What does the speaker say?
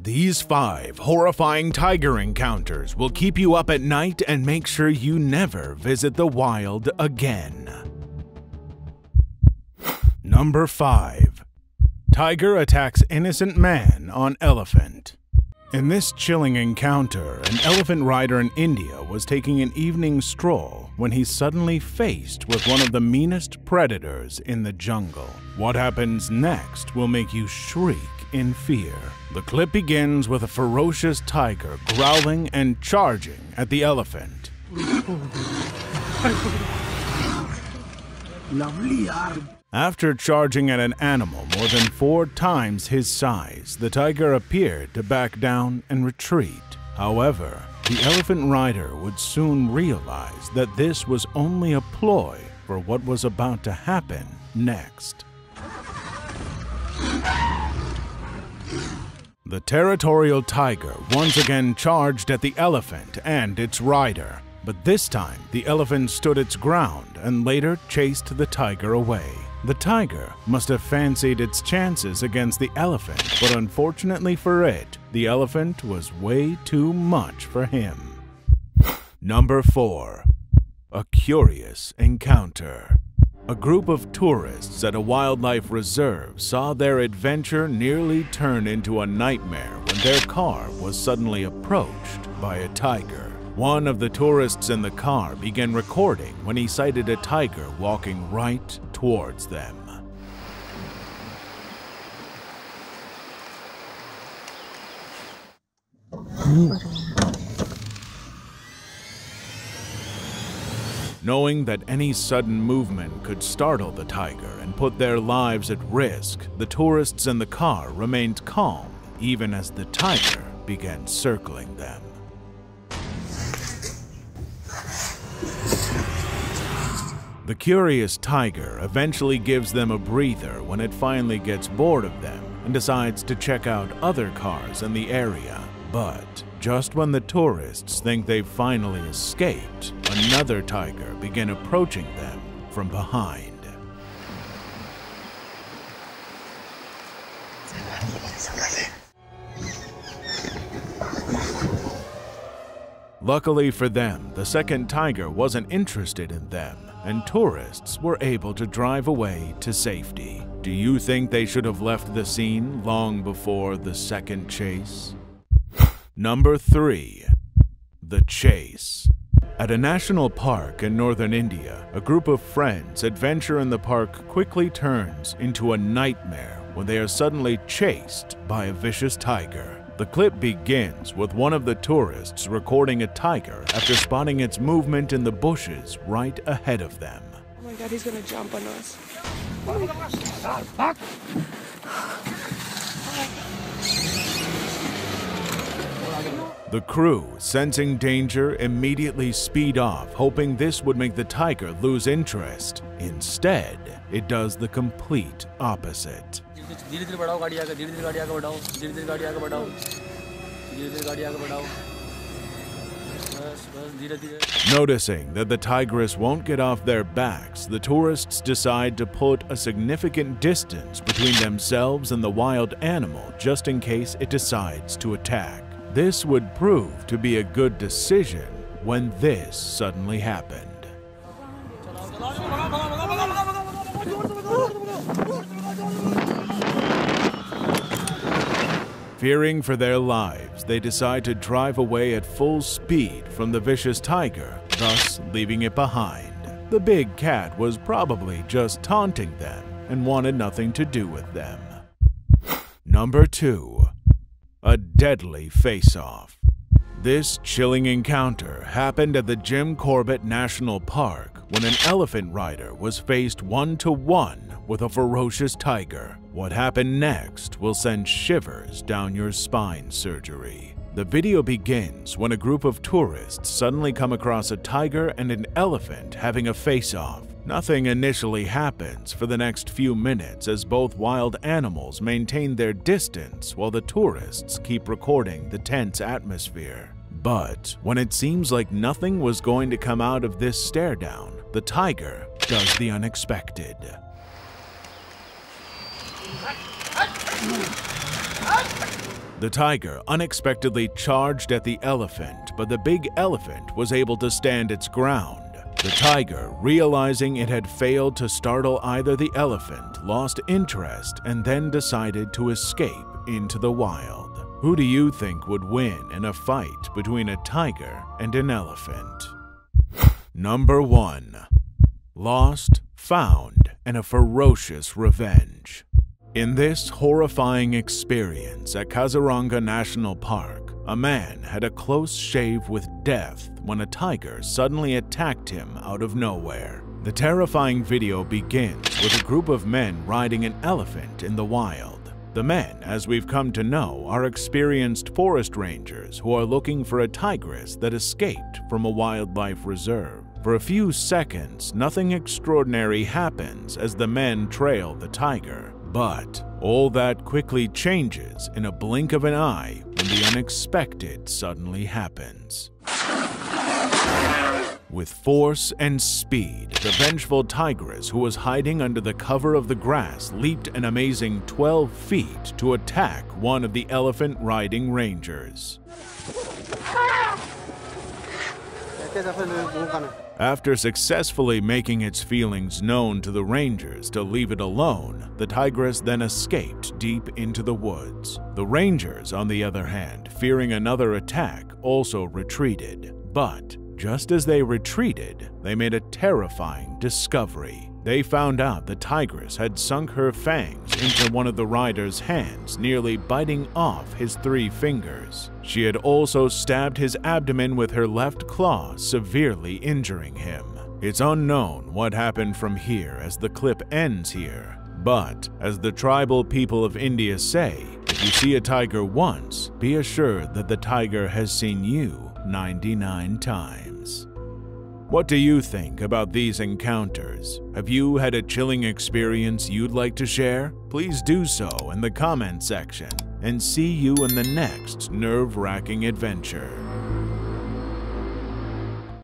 These 5 horrifying tiger encounters will keep you up at night and make sure you never visit the wild again. Number 5. Tiger attacks innocent man on elephant. In this chilling encounter, an elephant rider in India was taking an evening stroll when he suddenly faced with one of the meanest predators in the jungle. What happens next will make you shriek in fear. The clip begins with a ferocious tiger growling and charging at the elephant. After charging at an animal more than 4 times his size, the tiger appeared to back down and retreat. However, the elephant rider would soon realize that this was only a ploy for what was about to happen next. The territorial tiger once again charged at the elephant and its rider, but this time the elephant stood its ground and later chased the tiger away. The tiger must have fancied its chances against the elephant, but unfortunately for it, the elephant was way too much for him. Number 4. A curious encounter. A group of tourists at a wildlife reserve saw their adventure nearly turn into a nightmare when their car was suddenly approached by a tiger. One of the tourists in the car began recording when he sighted a tiger walking right towards them. Knowing that any sudden movement could startle the tiger and put their lives at risk, the tourists in the car remained calm even as the tiger began circling them. The curious tiger eventually gives them a breather when it finally gets bored of them and decides to check out other cars in the area. But just when the tourists think they've finally escaped, another tiger began approaching them from behind. Luckily for them, the second tiger wasn't interested in them, and tourists were able to drive away to safety. Do you think they should have left the scene long before the second chase? Number 3. The chase. At a national park in northern India, a group of friends' adventure in the park quickly turns into a nightmare when they are suddenly chased by a vicious tiger. The clip begins with one of the tourists recording a tiger after spotting its movement in the bushes right ahead of them. Oh my god, he's gonna jump on us. The crew, sensing danger, immediately speed off, hoping this would make the tiger lose interest. Instead, it does the complete opposite. Noticing that the tigress won't get off their backs, the tourists decide to put a significant distance between themselves and the wild animal just in case it decides to attack. This would prove to be a good decision when this suddenly happened. Fearing for their lives, they decide to drive away at full speed from the vicious tiger, thus leaving it behind. The big cat was probably just taunting them and wanted nothing to do with them. Number 2. A deadly face-off. This chilling encounter happened at the Jim Corbett National Park when an elephant rider was faced one-to-one with a ferocious tiger. What happened next will send shivers down your spine surgery. The video begins when a group of tourists suddenly come across a tiger and an elephant having a face-off. Nothing initially happens for the next few minutes as both wild animals maintain their distance while the tourists keep recording the tense atmosphere. But when it seems like nothing was going to come out of this stare-down, the tiger does the unexpected. The tiger unexpectedly charged at the elephant, but the big elephant was able to stand its ground. The tiger, realizing it had failed to startle either the elephant, lost interest and then decided to escape into the wild. Who do you think would win in a fight between a tiger and an elephant? Number 1. Lost, found, and a ferocious revenge. In this horrifying experience at Kaziranga National Park, a man had a close shave with death when a tiger suddenly attacked him out of nowhere. The terrifying video begins with a group of men riding an elephant in the wild. The men, as we've come to know, are experienced forest rangers who are looking for a tigress that escaped from a wildlife reserve. For a few seconds, nothing extraordinary happens as the men trail the tiger. But all that quickly changes in a blink of an eye when the unexpected suddenly happens. With force and speed, the vengeful tigress who was hiding under the cover of the grass leaped an amazing 12 feet to attack one of the elephant-riding rangers. After successfully making its feelings known to the rangers to leave it alone, the tigress then escaped deep into the woods. The rangers, on the other hand, fearing another attack, also retreated. But just as they retreated, they made a terrifying discovery. They found out the tigress had sunk her fangs into one of the rider's hands, nearly biting off his 3 fingers. She had also stabbed his abdomen with her left claw, severely injuring him. It's unknown what happened from here as the clip ends here. But, as the tribal people of India say, if you see a tiger once, be assured that the tiger has seen you 99 times. What do you think about these encounters? Have you had a chilling experience you'd like to share? Please do so in the comment section, and see you in the next nerve-wracking adventure.